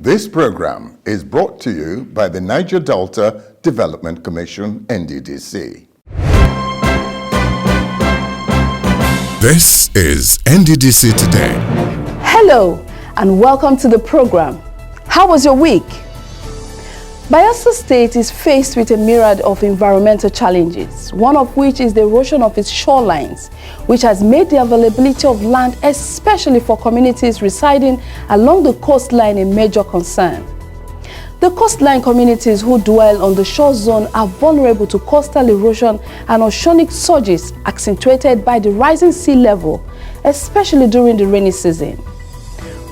This program is brought to you by the Niger Delta Development Commission, NDDC. This is NDDC Today. Hello and welcome to the program. How was your week? Bayelsa State is faced with a myriad of environmental challenges, one of which is the erosion of its shorelines, which has made the availability of land, especially for communities residing along the coastline, a major concern. The coastline communities who dwell on the shore zone are vulnerable to coastal erosion and oceanic surges accentuated by the rising sea level, especially during the rainy season.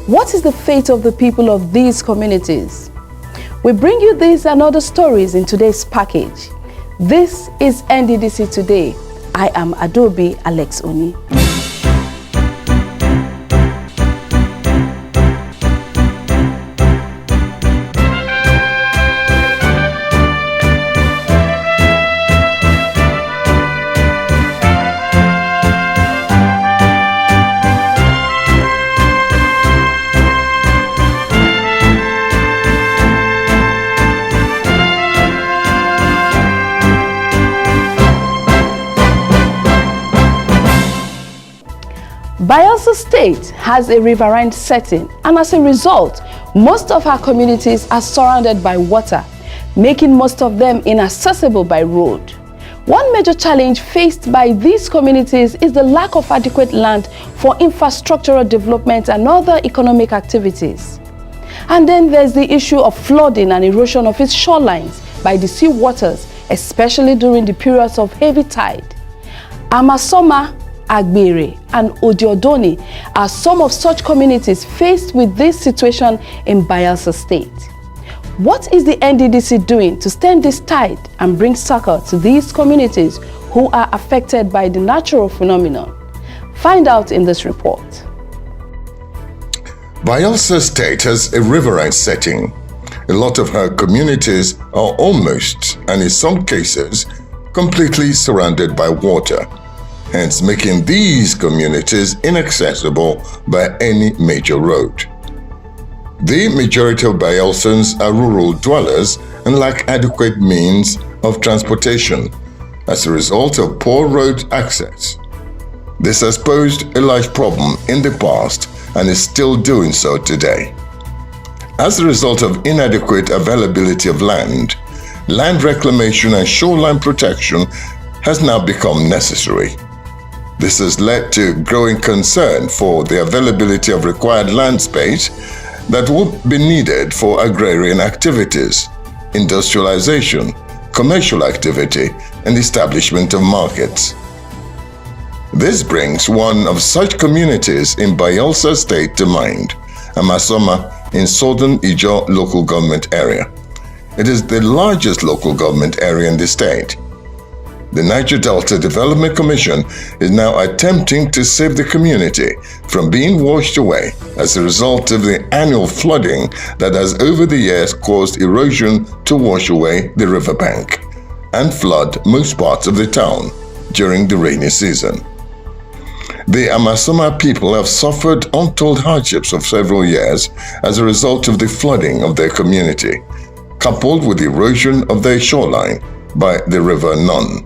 What is the fate of the people of these communities? We bring you these and other stories in today's package. This is NDDC Today. I am Adobe Alex Oni. Bayelsa State has a riverine setting, and as a result, most of our communities are surrounded by water, making most of them inaccessible by road. One major challenge faced by these communities is the lack of adequate land for infrastructural development and other economic activities. And then there's the issue of flooding and erosion of its shorelines by the sea waters, especially during the periods of heavy tide. Amasoma, Agbere and Odiodoni are some of such communities faced with this situation in Bayelsa State. What is the NDDC doing to stem this tide and bring succor to these communities who are affected by the natural phenomenon? Find out in this report. Bayelsa State has a riverine setting. A lot of her communities are almost, and in some cases, completely surrounded by water, hence making these communities inaccessible by any major road. The majority of Bayelsans are rural dwellers and lack adequate means of transportation as a result of poor road access. This has posed a large problem in the past and is still doing so today. As a result of inadequate availability of land reclamation and shoreline protection has now become necessary. This has led to growing concern for the availability of required land space that would be needed for agrarian activities, industrialization, commercial activity, and establishment of markets. This brings one of such communities in Bayelsa State to mind, Amasoma in Southern Ijaw local government area. It is the largest local government area in the state. The Niger Delta Development Commission is now attempting to save the community from being washed away as a result of the annual flooding that has over the years caused erosion to wash away the riverbank and flood most parts of the town during the rainy season. The Amasoma people have suffered untold hardships of several years as a result of the flooding of their community, coupled with the erosion of their shoreline by the River Nun.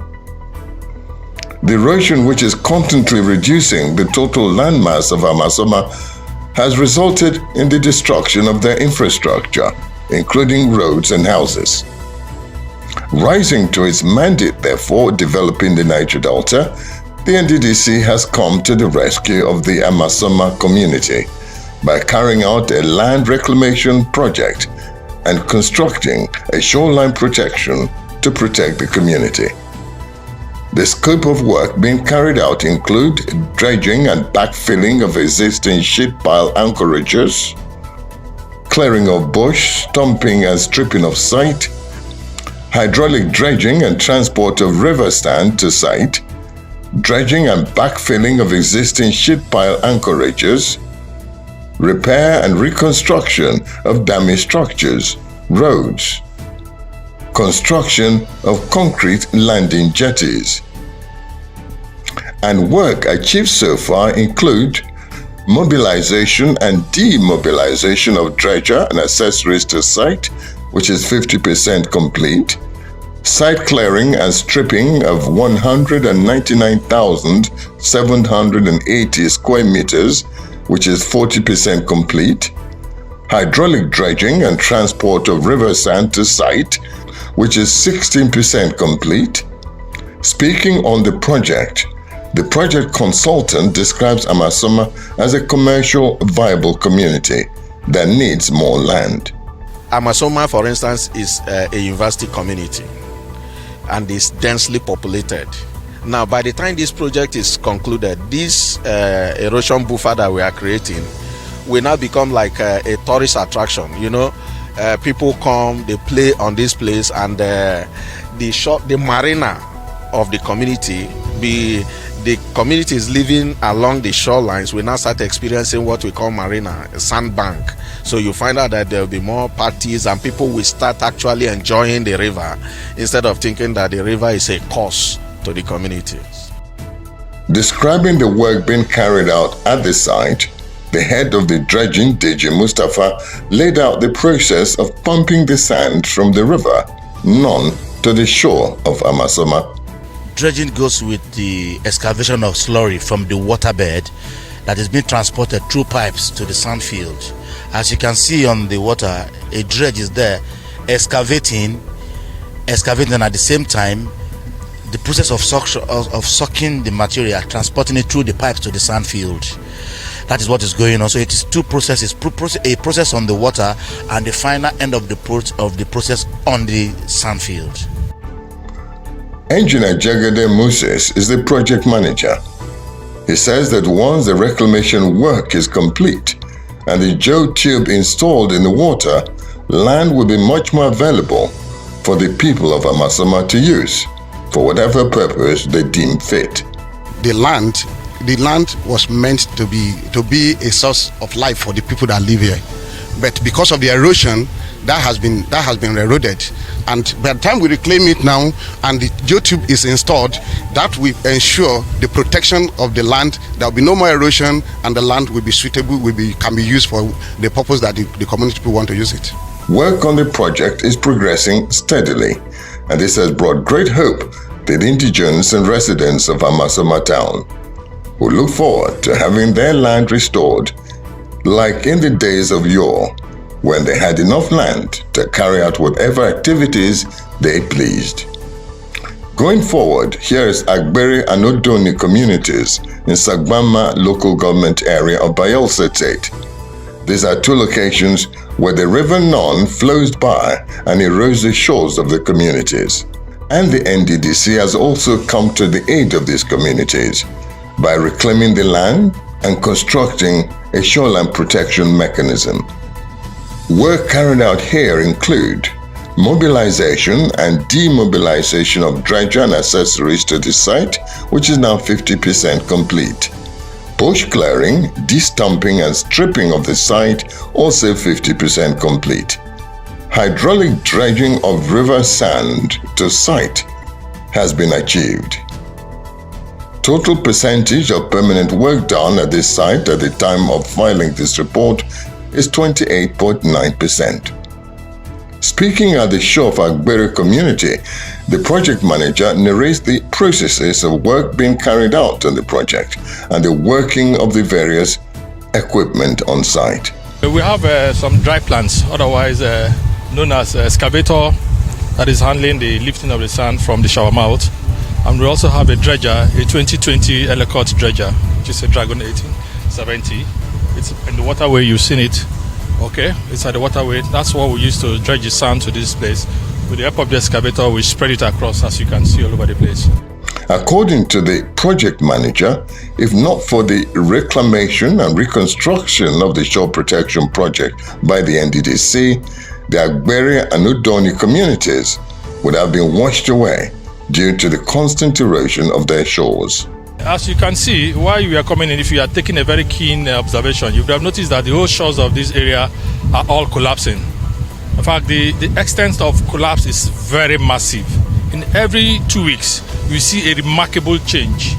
The erosion, which is constantly reducing the total landmass of Amasoma, has resulted in the destruction of their infrastructure, including roads and houses. Rising to its mandate, therefore, developing the Niger Delta, the NDDC has come to the rescue of the Amasoma community by carrying out a land reclamation project and constructing a shoreline protection to protect the community. The scope of work being carried out include dredging and backfilling of existing sheet pile anchorages, clearing of bush, stumping and stripping of site, hydraulic dredging and transport of river stand to site, dredging and backfilling of existing sheet pile anchorages, repair and reconstruction of damaged structures, roads, construction of concrete landing jetties. And work achieved so far include mobilization and demobilization of dredger and accessories to site, which is 50% complete, site clearing and stripping of 199,780 square meters, which is 40% complete, hydraulic dredging and transport of river sand to site, which is 16% complete. Speaking on the project consultant describes Amasoma as a commercial viable community that needs more land. Amasoma, for instance, is a university community and is densely populated. Now, by the time this project is concluded, this erosion buffer that we are creating will now become like a tourist attraction. You know, people come, they play on this place, and the marina of the community, the community is living along the shorelines, we now start experiencing what we call marina, a sandbank. So you find out that there will be more parties and people will start actually enjoying the river instead of thinking that the river is a cost to the communities. Describing the work being carried out at the site, the head of the dredging, DJ Mustafa, laid out the process of pumping the sand from the river Non to the shore of Amasoma. Dredging goes with the excavation of slurry from the waterbed that is being transported through pipes to the sand field. As you can see on the water, a dredge is there excavating at the same time the process of sucking the material, transporting it through the pipes to the sand field. That is what is going on. So it is two processes, a process on the water and the final end of the process on the sand field. Engineer Jagade Moses is the project manager. He says that once the reclamation work is complete and the geotube installed in the water, land will be much more available for the people of Amasoma to use for whatever purpose they deem fit. The land was meant to be a source of life for the people that live here, but because of the erosion, that has been eroded. And by the time we reclaim it now and the geotube is installed, that will ensure the protection of the land. There will be no more erosion and the land will be suitable, can be used for the purpose that the community people want to use it. Work on the project is progressing steadily, and this has brought great hope to the indigents and residents of Amasoma town, who look forward to having their land restored, like in the days of yore, when they had enough land to carry out whatever activities they pleased. Going forward, here is Agbere and Odoni communities in Sagbama local government area of Bayelsa State. These are two locations where the river Non flows by and erodes the shores of the communities. And the NDDC has also come to the aid of these communities by reclaiming the land and constructing a shoreline protection mechanism. Work carried out here include mobilization and demobilization of dredger and accessories to the site, which is now 50% complete. Bush clearing, destumping and stripping of the site, also 50% complete. Hydraulic dredging of river sand to site has been achieved. Total percentage of permanent work done at this site at the time of filing this report is 28.9%. Speaking at the shore of Agbere community, the project manager narrates the processes of work being carried out on the project and the working of the various equipment on site. We have some dry plants, otherwise known as excavator, that is handling the lifting of the sand from the shower mouth. And we also have a dredger, a 2020 Ellicott dredger, which is a Dragon 1870. It's in the waterway, you've seen it. Okay, it's at the waterway. That's what we use to dredge the sand to this place. With the help of the excavator, we spread it across, as you can see, all over the place. According to the project manager, if not for the reclamation and reconstruction of the shore protection project by the NDDC, the Agbere and Udoni communities would have been washed away due to the constant erosion of their shores. As you can see, while you are coming in, if you are taking a very keen observation, you would have noticed that the whole shores of this area are all collapsing. In fact, the extent of collapse is very massive. In every 2 weeks, you see a remarkable change.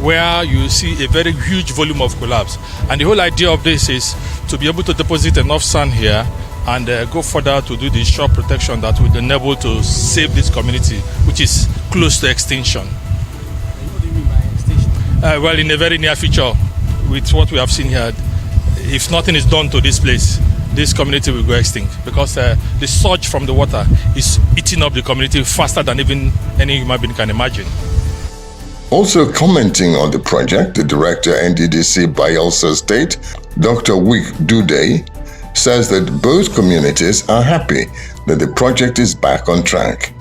where you see a very huge volume of collapse. And the whole idea of this is to be able to deposit enough sand here and go further to do the shore protection that would enable to save this community, which is close to extinction. What do you mean by extinction? Well, in a very near future, with what we have seen here, if nothing is done to this place, this community will go extinct, because the surge from the water is eating up the community faster than even any human being can imagine. Also commenting on the project, the director NDDC Bayelsa State, Dr. Oke Today, says that both communities are happy that the project is back on track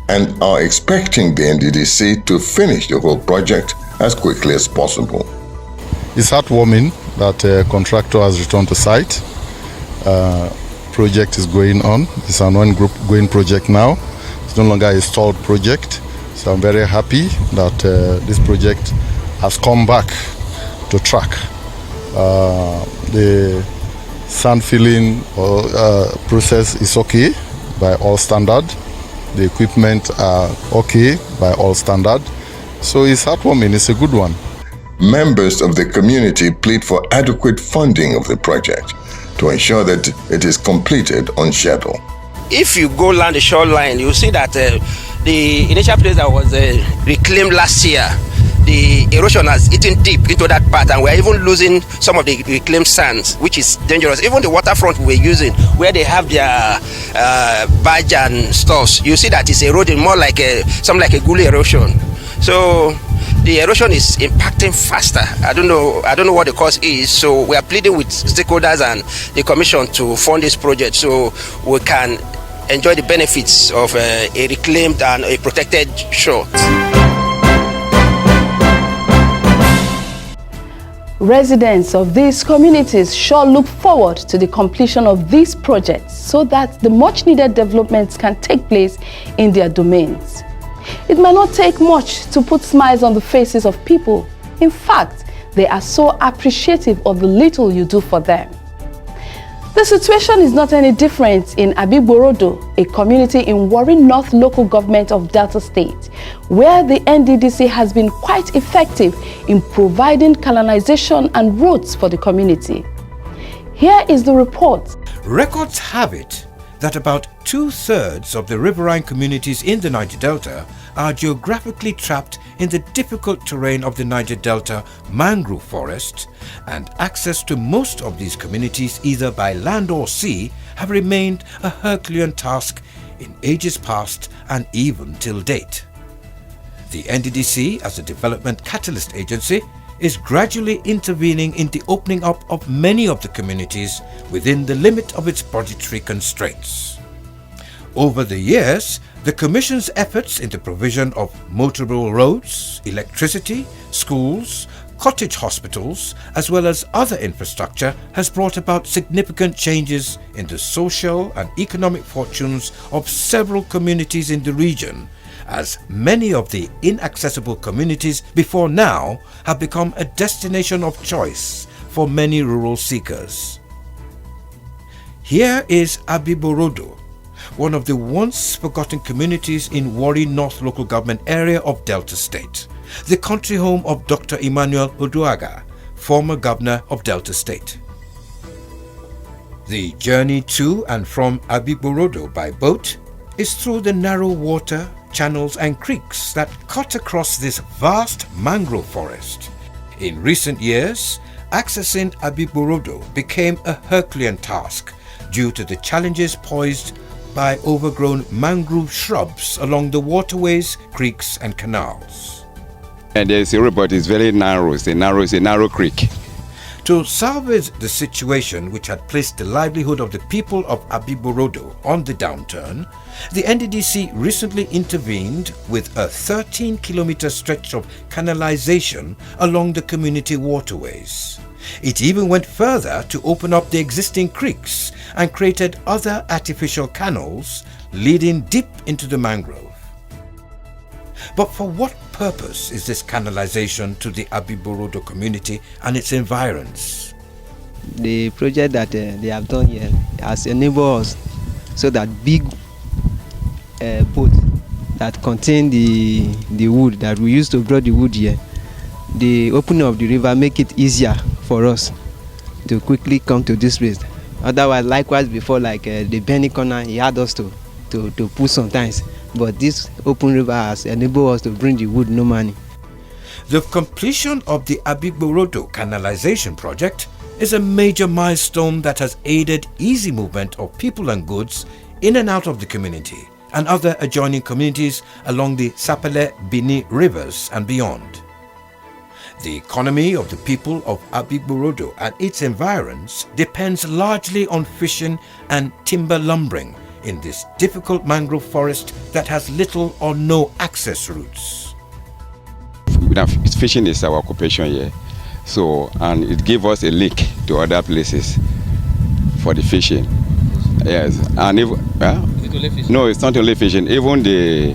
and are expecting the NDDC to finish the whole project as quickly as possible. It's heartwarming that a contractor has returned to site. Project is going on. It's an ongoing project now. It's no longer a stalled project. So I'm very happy that this project has come back to track. The sand filling process is okay by all standard. The equipment are okay by all standard. So it's heartwarming. It's a good one. Members of the community plead for adequate funding of the project to ensure that it is completed on schedule. If you go along the shoreline, you see that the initial place that was reclaimed last year, the erosion has eaten deep into that part, and we're even losing some of the reclaimed sands, which is dangerous. Even the waterfront we're using, where they have their badge and stuff, you see that it's eroding more like something like a gully erosion. So the erosion is impacting faster. I don't know what the cause is. So we are pleading with stakeholders and the commission to fund this project so we can enjoy the benefits of a reclaimed and a protected shore. Residents of these communities sure look forward to the completion of these projects so that the much-needed developments can take place in their domains. It might not take much to put smiles on the faces of people. In fact, they are so appreciative of the little you do for them. The situation is not any different in Abiborodo, a community in Warri North local government of Delta State, where the NDDC has been quite effective in providing canalization and roads for the community. Here is the report. Records have it that about 2/3 of the riverine communities in the Niger Delta are geographically trapped in the difficult terrain of the Niger Delta mangrove forest, and access to most of these communities either by land or sea have remained a Herculean task in ages past and even till date. The NDDC, as a development catalyst agency, is gradually intervening in the opening up of many of the communities within the limit of its budgetary constraints. Over the years, the Commission's efforts in the provision of motorable roads, electricity, schools, cottage hospitals, as well as other infrastructure has brought about significant changes in the social and economic fortunes of several communities in the region, as many of the inaccessible communities before now have become a destination of choice for many rural seekers. Here is Abiborodo, one of the once forgotten communities in Warri North local government area of Delta State, the country home of Dr. Emmanuel Oduaga, former governor of Delta State. The journey to and from Abiborodo by boat is through the narrow water, channels and creeks that cut across this vast mangrove forest. In recent years, accessing Abiborodo became a Herculean task due to the challenges posed by overgrown mangrove shrubs along the waterways, creeks and canals. And there's a road, but it's very narrow. It's a narrow creek. To salvage the situation which had placed the livelihood of the people of Abiborodo on the downturn, the NDDC recently intervened with a 13-kilometer stretch of canalization along the community waterways. It even went further to open up the existing creeks and created other artificial canals leading deep into the mangrove. But for what purpose is this canalization to the Abiborodo community and its environs? The project that they have done here has enabled us so that big boat that contain the wood that we used to draw the wood here, the opening of the river make it easier for us to quickly come to this place. Otherwise, likewise before, like the Benny corner, he had us to pull sometimes. But this open river has enabled us to bring the wood no money. The completion of the Abigborodo canalization project is a major milestone that has aided easy movement of people and goods in and out of the community and other adjoining communities along the Sapele Bini rivers and beyond. The economy of the people of Abigborodo and its environs depends largely on fishing and timber lumbering in this difficult mangrove forest that has little or no access routes. Fishing is our occupation here, so and it gives us a link to other places for the fishing. Yes, and if no, it's not only fishing. Even the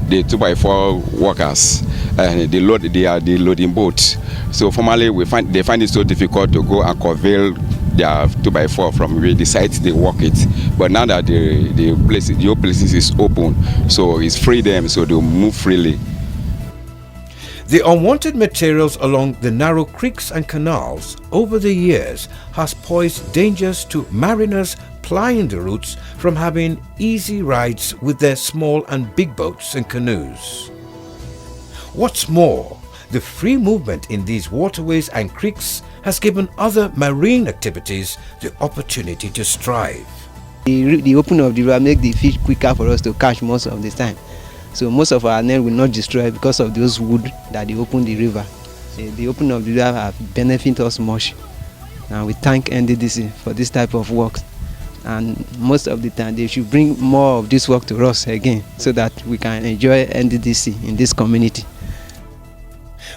2x4 workers, they are the loading boats. So formerly they find it so difficult to go and convey their 2x4 from where the sites they work it. But now that the whole places is open, so it's free them, so they move freely. The unwanted materials along the narrow creeks and canals over the years has posed dangers to mariners plying the routes from having easy rides with their small and big boats and canoes. What's more, the free movement in these waterways and creeks has given other marine activities the opportunity to strive. The opening of the river make the fish quicker for us to catch most of the time. So most of our net will not destroy because of those wood that they open the river. The opening of the river have benefited us much. And we thank NDDC for this type of work. And most of the time they should bring more of this work to us again so that we can enjoy NDDC in this community.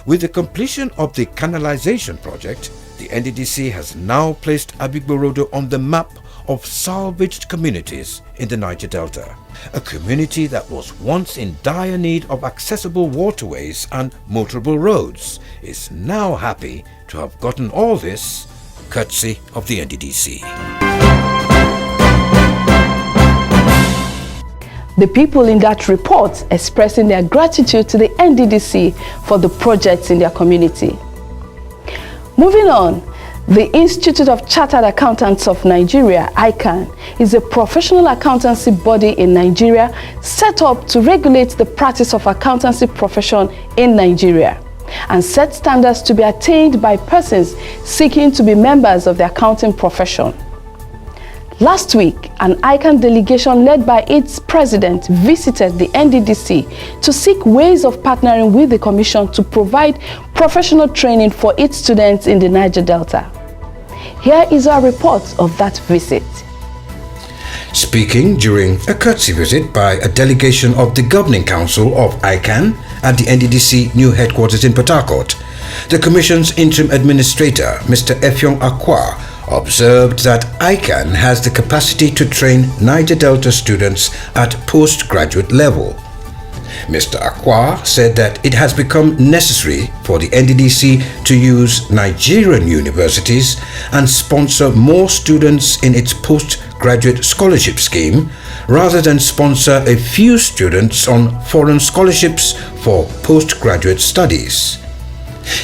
With the completion of the canalization project, the NDDC has now placed Abigborodo on the map of salvaged communities in the Niger Delta. A community that was once in dire need of accessible waterways and motorable roads is now happy to have gotten all this courtesy of the NDDC. The people in that report expressing their gratitude to the NDDC for the projects in their community. Moving on, the Institute of Chartered Accountants of Nigeria, ICAN, is a professional accountancy body in Nigeria set up to regulate the practice of accountancy profession in Nigeria and set standards to be attained by persons seeking to be members of the accounting profession. Last week, an ICAN delegation led by its president visited the NDDC to seek ways of partnering with the Commission to provide professional training for its students in the Niger Delta. Here is our report of that visit. Speaking during a courtesy visit by a delegation of the Governing Council of ICAN at the NDDC new headquarters in Port Harcourt, the Commission's interim administrator, Mr. Effiong Akwa, observed that ICAN has the capacity to train Niger Delta students at postgraduate level. Mr. Akwa said that it has become necessary for the NDDC to use Nigerian universities and sponsor more students in its postgraduate scholarship scheme rather than sponsor a few students on foreign scholarships for postgraduate studies.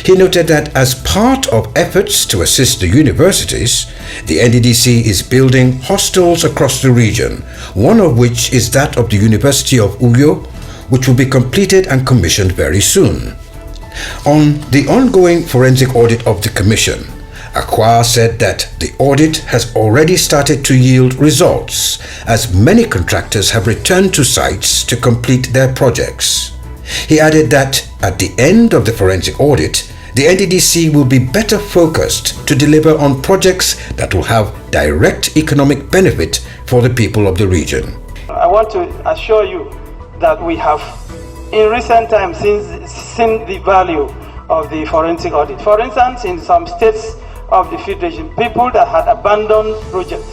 He noted that as part of efforts to assist the universities, the NDDC is building hostels across the region, one of which is that of the University of Uyo, which will be completed and commissioned very soon. On the ongoing forensic audit of the Commission, Akwa said that the audit has already started to yield results, as many contractors have returned to sites to complete their projects. He added that at the end of the forensic audit, the NDDC will be better focused to deliver on projects that will have direct economic benefit for the people of the region. I want to assure you that we have, in recent times, seen the value of the forensic audit. For instance, in some states of the Federation, people that had abandoned projects,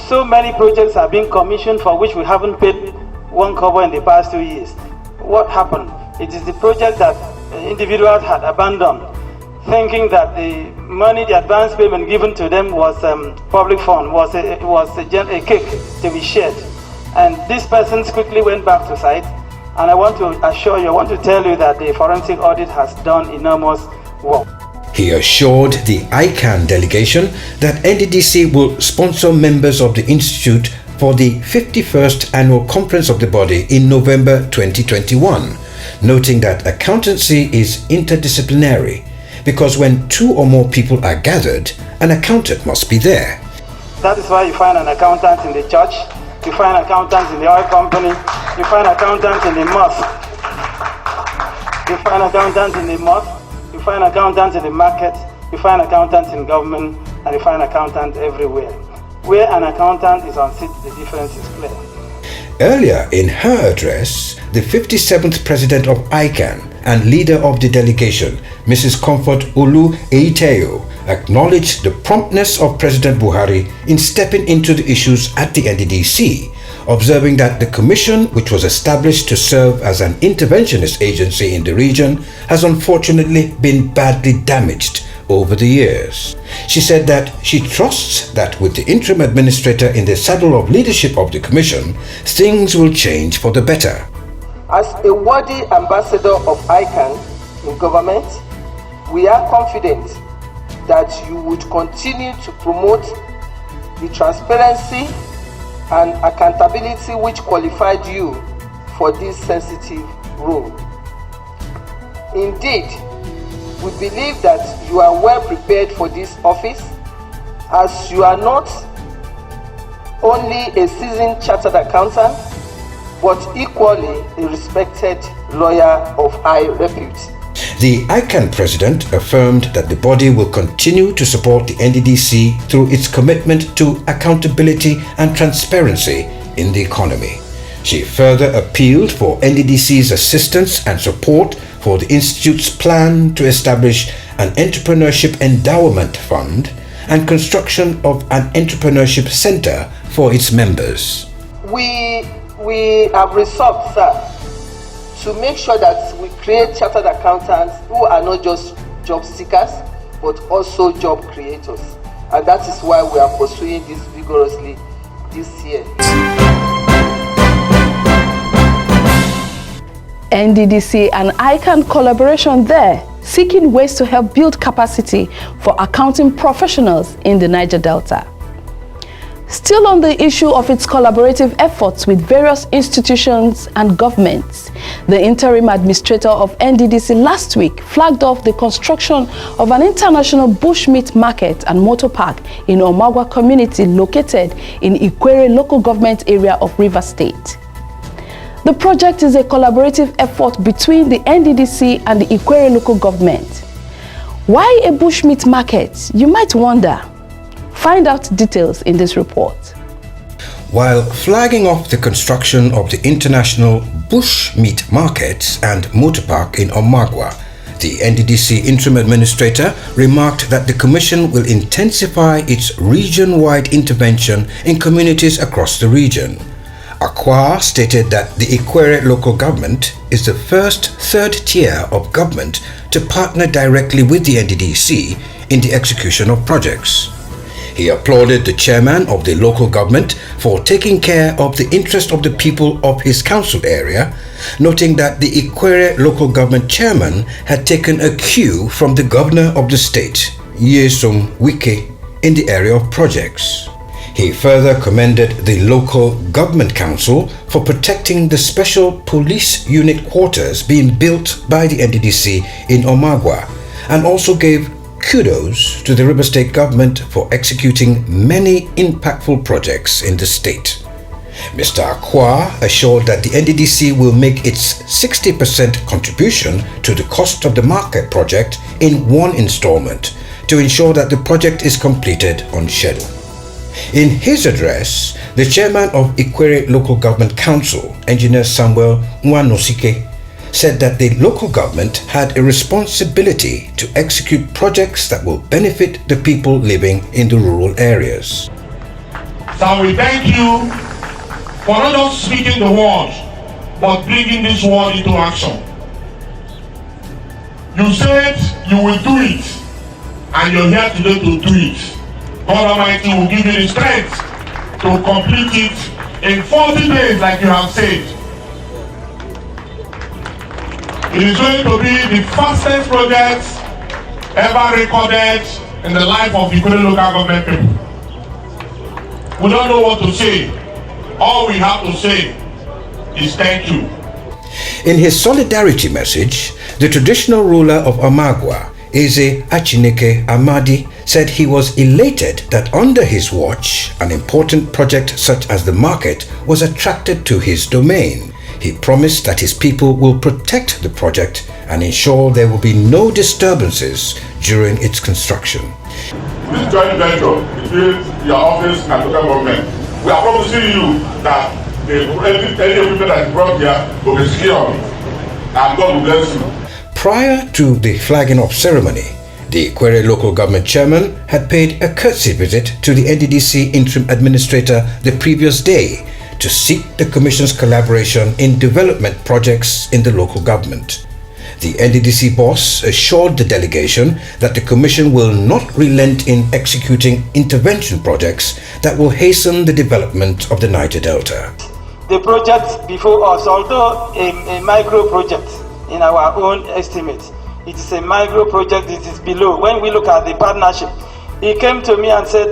so many projects are being commissioned for which we haven't paid one kobo in the past 2 years. What happened? It is the project that individuals had abandoned, thinking that the money, the advance payment given to them was public fund, was a cake to be shared. And these persons quickly went back to site And I want to assure you, I want to tell you that the forensic audit has done enormous work. He assured the ICANN delegation that NDDC will sponsor members of the Institute for the 51st Annual Conference of the body in November 2021, noting that accountancy is interdisciplinary because when 2 or more people are gathered, an accountant must be there. That is why you find an accountant in the church, you find accountants in the oil company, you find accountants in the mosque, you find accountants in the mosque, you find accountants in the market, you find accountants in government, and you find accountants everywhere. Where an accountant is on seat, the difference is clear. Earlier in her address, the 57th President of ICANN and leader of the delegation, Mrs. Comfort Olu Eiteo, acknowledged the promptness of President Buhari in stepping into the issues at the NDDC, observing that the commission, which was established to serve as an interventionist agency in the region, has unfortunately been badly damaged over the years. She said that she trusts that with the interim administrator in the saddle of leadership of the commission, things will change for the better. As a worthy ambassador of ICANN in government, we are confident that you would continue to promote the transparency and accountability which qualified you for this sensitive role. Indeed, we believe that you are well prepared for this office, as you are not only a seasoned chartered accountant, but equally a respected lawyer of high repute. The ICANN president affirmed that the body will continue to support the NDDC through its commitment to accountability and transparency in the economy. She further appealed for NDDC's assistance and support for the Institute's plan to establish an entrepreneurship endowment fund and construction of an entrepreneurship center for its members. We have resolved, sir, to make sure that we create chartered accountants who are not just job seekers, but also job creators. And that is why we are pursuing this vigorously this year. NDDC and ICANN collaboration there, seeking ways to help build capacity for accounting professionals in the Niger Delta. Still on the issue of its collaborative efforts with various institutions and governments, the interim administrator of NDDC last week flagged off the construction of an international bushmeat market and motor park in Omagwa community located in Ikwere local government area of Rivers State. The project is a collaborative effort between the NDDC and the Ikwere local government. Why a bushmeat market, you might wonder. Find out details in this report. While flagging off the construction of the international bush meat market and motor park in Omagwa, the NDDC interim administrator remarked that the commission will intensify its region-wide intervention in communities across the region. Akwa stated that the Ikwere local government is the first third tier of government to partner directly with the NDDC in the execution of projects. He applauded the chairman of the local government for taking care of the interest of the people of his council area, noting that the Ikwere local government chairman had taken a cue from the governor of the state, Nyesom Wike, in the area of projects. He further commended the local government council for protecting the special police unit quarters being built by the NDDC in Omagwa, and also gave kudos to the River State government for executing many impactful projects in the state. Mr. Akwa assured that the NDDC will make its 60% contribution to the cost of the market project in one installment to ensure that the project is completed on schedule. In his address, the chairman of Ikwere Local Government Council, Engineer Samuel Nwanosike, said that the local government had a responsibility to execute projects that will benefit the people living in the rural areas. So we thank you for not just speaking the word, but bringing this word into action. You said you will do it, and you're here today to do it. God Almighty will give you the strength to complete it in 40 days like you have said. It is going to be the fastest project ever recorded in the life of the Ikwere local government people. We don't know what to say. All we have to say is thank you. In his solidarity message, the traditional ruler of Amagwa, Eze Achineke Amadi, said he was elated that under his watch, an important project such as the market was attracted to his domain. He promised that his people will protect the project and ensure there will be no disturbances during its construction. This joint venture between your office and local government, we are promising you that any equipment that is brought here will be secure, and God will bless you. Prior to the flagging off ceremony, the Ikwere local government chairman had paid a courtesy visit to the NDDC interim administrator the previous day to seek the commission's collaboration in development projects in the local government. The NDDC boss assured the delegation that the commission will not relent in executing intervention projects that will hasten the development of the Niger Delta. The project before us, although a micro project in our own estimate, it is a micro project, it is below. When we look at the partnership, he came to me and said,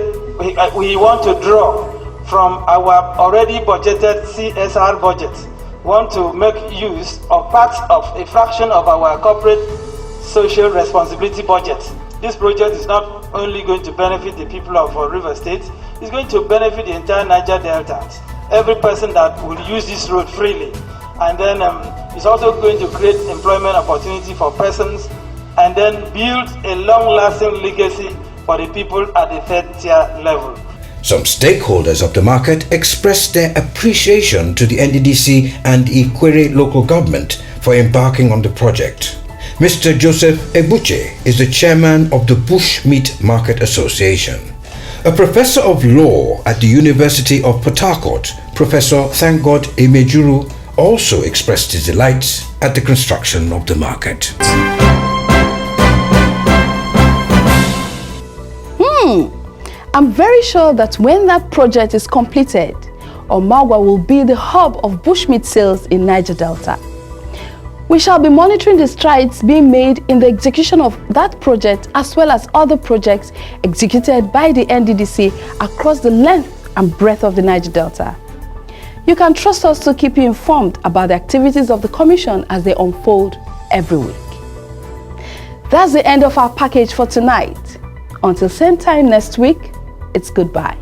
we want to draw from our already budgeted CSR budget. We want to make use of parts of a fraction of our corporate social responsibility budget. This project is not only going to benefit the people of River State, it's going to benefit the entire Niger Delta. Every person that will use this road freely. And then it's also going to create employment opportunity for persons and then build a long-lasting legacy for the people at the third tier level. Some stakeholders of the market expressed their appreciation to the NDDC and Ikwere local government for embarking on the project. Mr. Joseph Ebuche is the chairman of the Bush Meat Market Association. A professor of law at the University of Port Harcourt, Professor Thankgod Emejuru, also expressed his delight at the construction of the market. I'm very sure that when that project is completed, Amagwa will be the hub of bushmeat sales in Niger Delta. We shall be monitoring the strides being made in the execution of that project as well as other projects executed by the NDDC across the length and breadth of the Niger Delta. You can trust us to keep you informed about the activities of the Commission as they unfold every week. That's the end of our package for tonight. Until same time next week, it's goodbye.